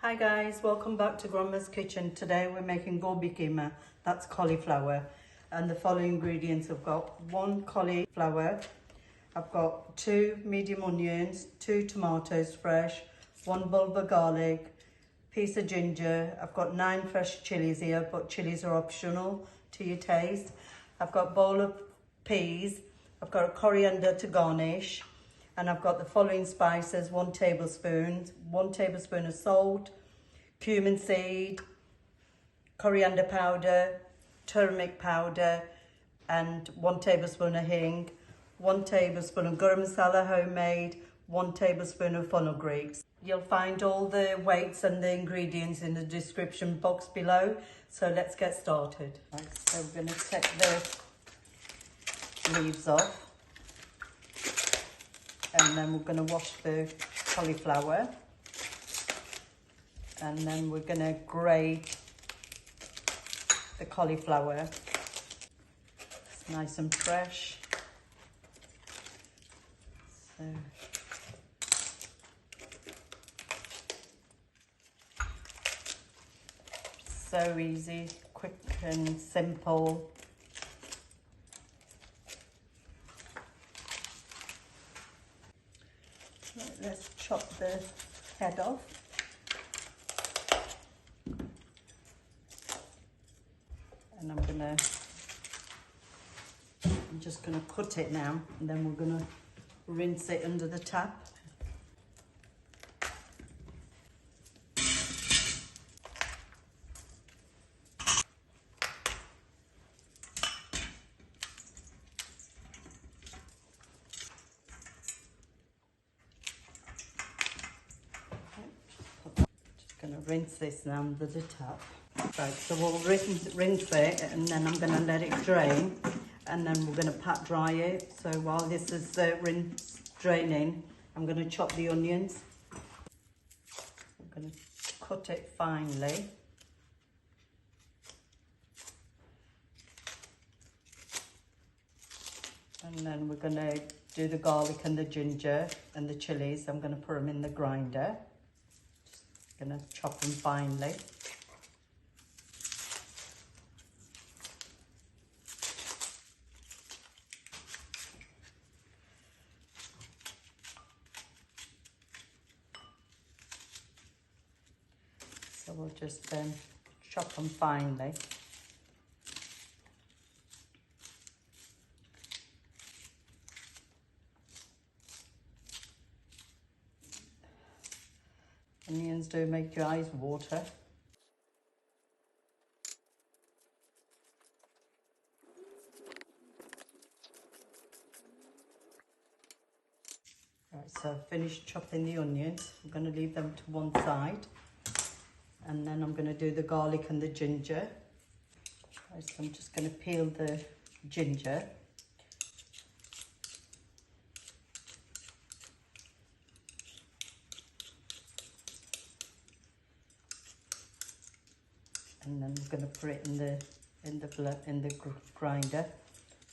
Hi guys, welcome back to Grandma's Kitchen. Today we're making Gobi Keema, that's cauliflower. And the following ingredients, I've got 1 cauliflower, I've got 2 medium onions, 2 tomatoes fresh, 1 bulb of garlic, piece of ginger, I've got 9 fresh chilies here, but chilies are optional to your taste. I've got a bowl of peas, I've got a coriander to garnish, and I've got the following spices: 1 tablespoon of salt, cumin seed, coriander powder, turmeric powder, and 1 tablespoon of hing, 1 tablespoon of garam masala homemade, 1 tablespoon of fenugreek. You'll find all the weights and the ingredients in the description box below. So let's get started. Right, so we're going to take the leaves off. And then we're going to wash the cauliflower, and then we're going to grate the cauliflower. It's nice and fresh. So easy, quick and simple. Let's chop the head off. And I'm just gonna cut it now, and then we're gonna rinse it under the tap. Going to rinse this now under the tap. Right, so we'll rinse it, and then I'm going to let it drain, and then we're going to pat dry it. So while this is draining, I'm going to chop the onions. I'm going to cut it finely. And then we're going to do the garlic and the ginger and the chilies. I'm going to put them in the grinder. Gonna chop them finely. So we'll just chop them finely. Onions do make your eyes water. Right, so I've finished chopping the onions. I'm going to leave them to one side. And then I'm going to do the garlic and the ginger. Right, so I'm just going to peel the ginger. And then we're going to put it in the grinder,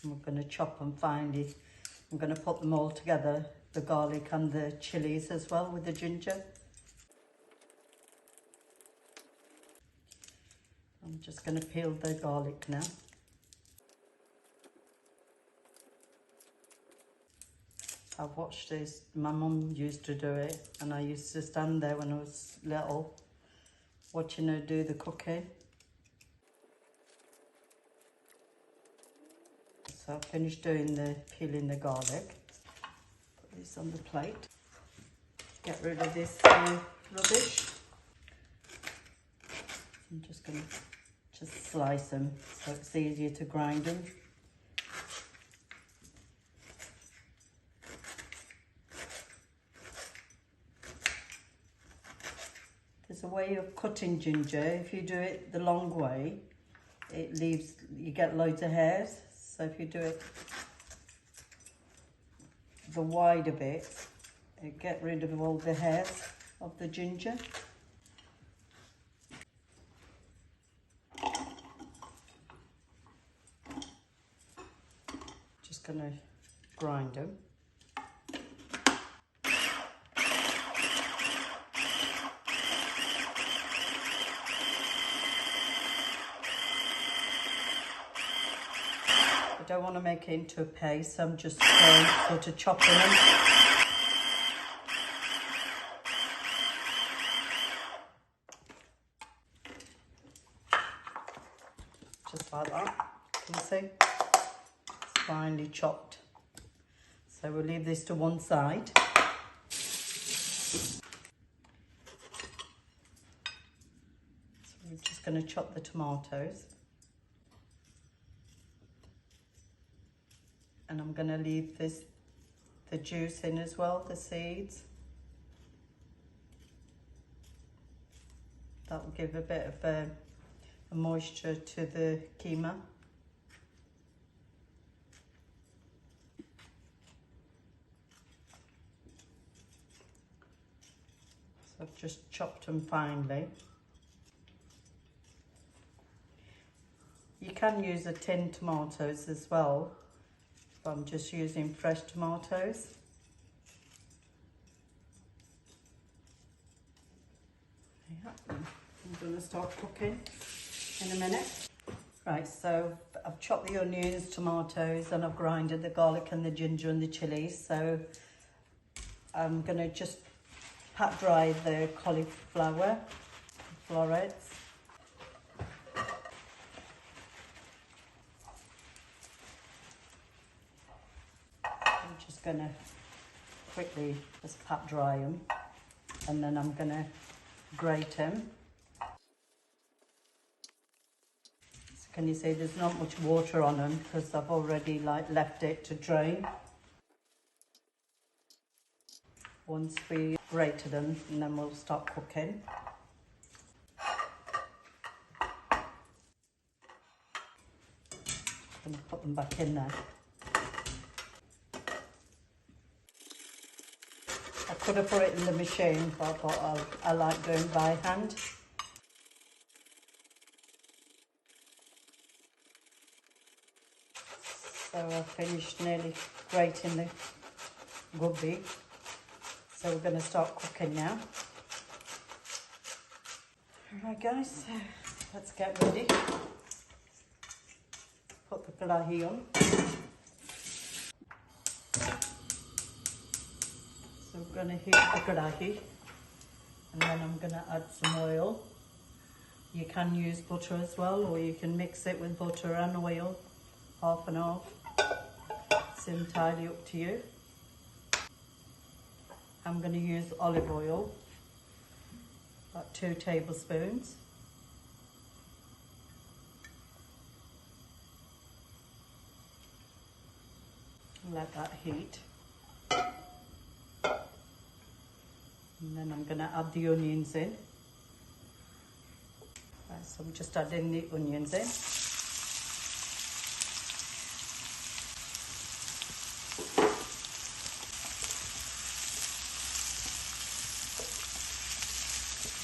and we're going to chop them finely. I'm going to put them all together, the garlic and the chilies as well with the ginger. I'm just going to peel the garlic now. I've watched this. My mum used to do it, and I used to stand there when I was little watching her do the cooking. So I've finished peeling the garlic. Put this on the plate. Get rid of this rubbish. I'm just going to slice them so it's easier to grind them. There's a way of cutting ginger. If you do it the long way, you get loads of hairs. So if you do it the wider bit, you get rid of all the hairs of the ginger. Just gonna grind them. don't want to make it into a paste, so I'm just sort of chopping them. Just like that, can you see? It's finely chopped. So we'll leave this to one side. So we're just going to chop the tomatoes. And I'm going to leave the juice in as well, the seeds. That will give a bit of a moisture to the keema. So I've just chopped them finely. You can use a tin tomatoes as well. I'm just using fresh tomatoes. Yeah, I'm going to start cooking in a minute. Right, so I've chopped the onions, tomatoes, and I've grinded the garlic and the ginger and the chilies. So I'm going to just pat dry the cauliflower, florets. Going to quickly just pat dry them, and then I'm going to grate them. So can you see there's not much water on them because I've already left it to drain. Once we grated them, and then we'll start cooking. I'm going to put them back in there. I could have put it in the machine, but I thought I like doing by hand. So I've finished nearly grating the gobi. So we're going to start cooking now. Alright guys, so let's get ready. Put the kadahi on. So we're going to heat the kadahi, and then I'm going to add some oil. You can use butter as well, or you can mix it with butter and oil, half and half. It's entirely up to you. I'm going to use olive oil, about 2 tablespoons. Let that heat. And then I'm going to add the onions in. Right, so I'm just adding the onions in.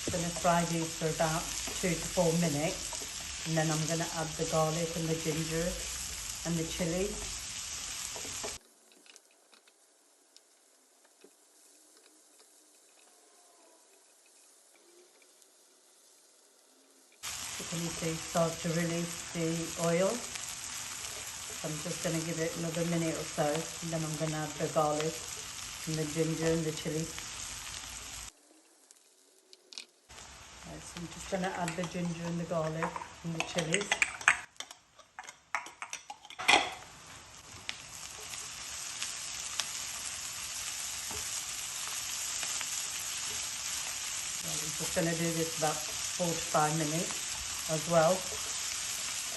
I'm going to fry these for about 2 to 4 minutes. And then I'm going to add the garlic and the ginger and the chilies. Can you see start to release the oil? So I'm just going to give it another minute or so, and then I'm going to add the garlic and the ginger and the chili. Right, so I'm just going to add the ginger and the garlic and the chilies. Right, I'm just going to do this about 4 to 5 minutes as well,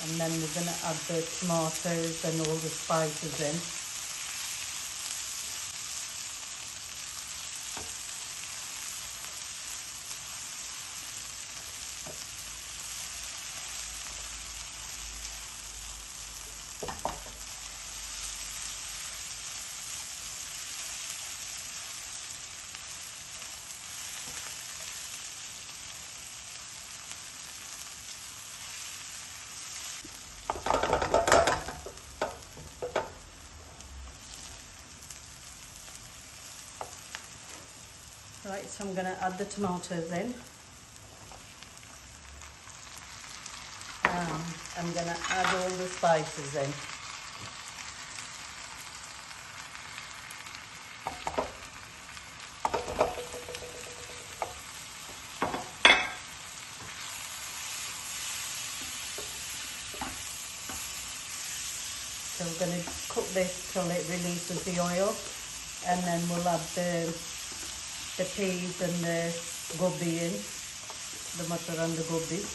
and then we're going to add the tomatoes and all the spices in. Right, so I'm going to add the tomatoes in. I'm going to add all the spices in. So we're going to cook this till it releases the oil, and then we'll add the peas and the gobi in, the mutton and the gobi.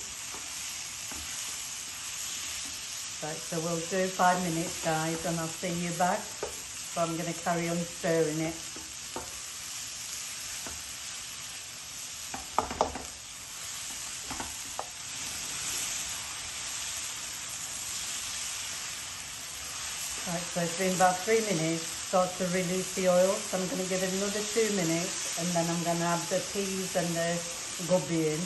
Right, so we'll do 5 minutes, guys, and I'll see you back. So I'm going to carry on stirring it. Right, so it's been about 3 minutes, starts to release the oil, so I'm going to give it another 2 minutes, and then I'm going to add the peas and the gobi in.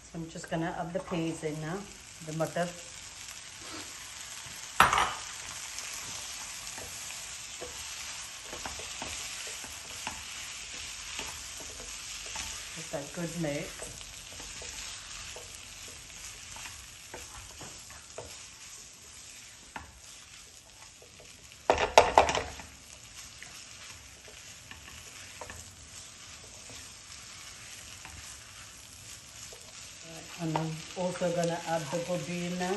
So I'm just going to add the peas in now, the butter. Give that good mix. And I'm also going to add the gobi in now.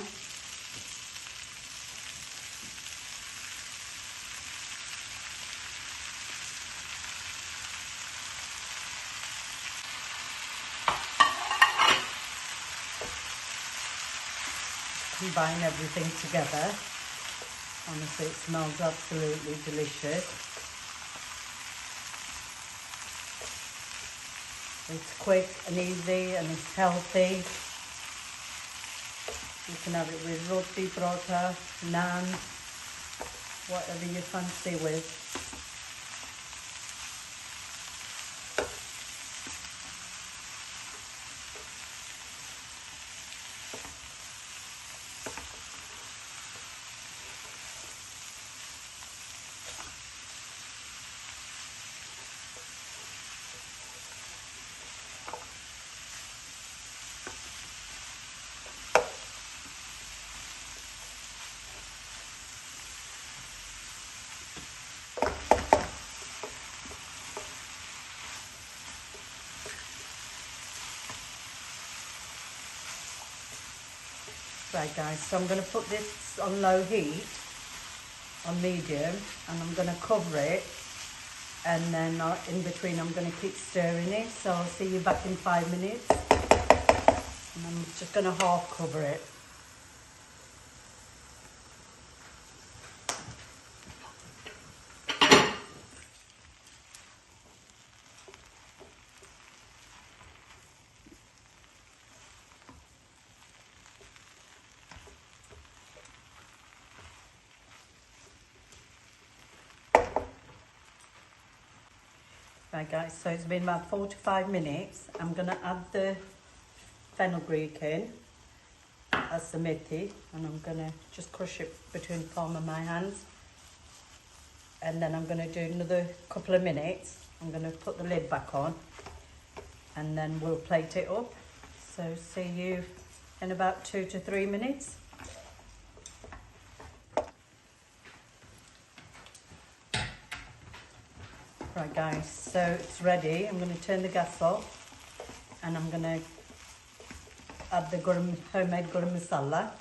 Combine everything together. Honestly, it smells absolutely delicious. It's quick and easy and it's healthy. You can have it with roti, paratha, naan, whatever you fancy with. Right guys, so I'm going to put this on low heat, on medium, and I'm going to cover it, and then in between I'm going to keep stirring it. So I'll see you back in 5 minutes, and I'm just going to half cover it. Right guys, so it's been about 4 to 5 minutes. I'm going to add the fenugreek in as the methi, and I'm going to just crush it between the palm of my hands. And then I'm going to do another couple of minutes. I'm going to put the lid back on, and then we'll plate it up. So see you in about 2 to 3 minutes. Right guys, so it's ready. I'm going to turn the gas off, and I'm going to add the homemade garam masala,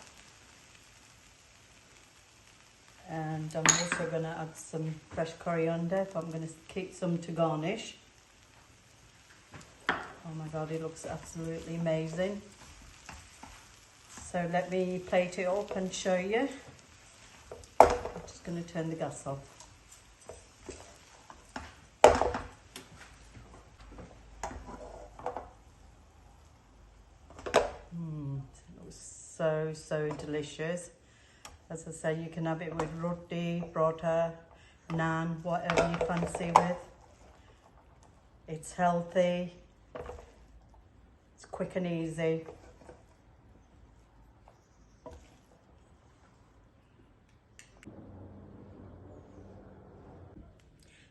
and I'm also going to add some fresh coriander, but I'm going to keep some to garnish. Oh my god, it looks absolutely amazing. So let me plate it up and show you. I'm just going to turn the gas off. So delicious. As I say, you can have it with roti, paratha, naan, whatever you fancy with. It's healthy, it's quick and easy.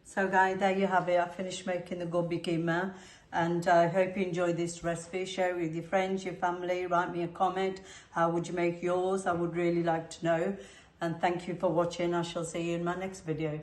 So guys, there you have it. I finished making the Gobi Keema, and I hope you enjoyed this recipe. Share it with your friends, your family, write me a comment. How would you make yours? I would really like to know. And thank you for watching. I shall see you in my next video.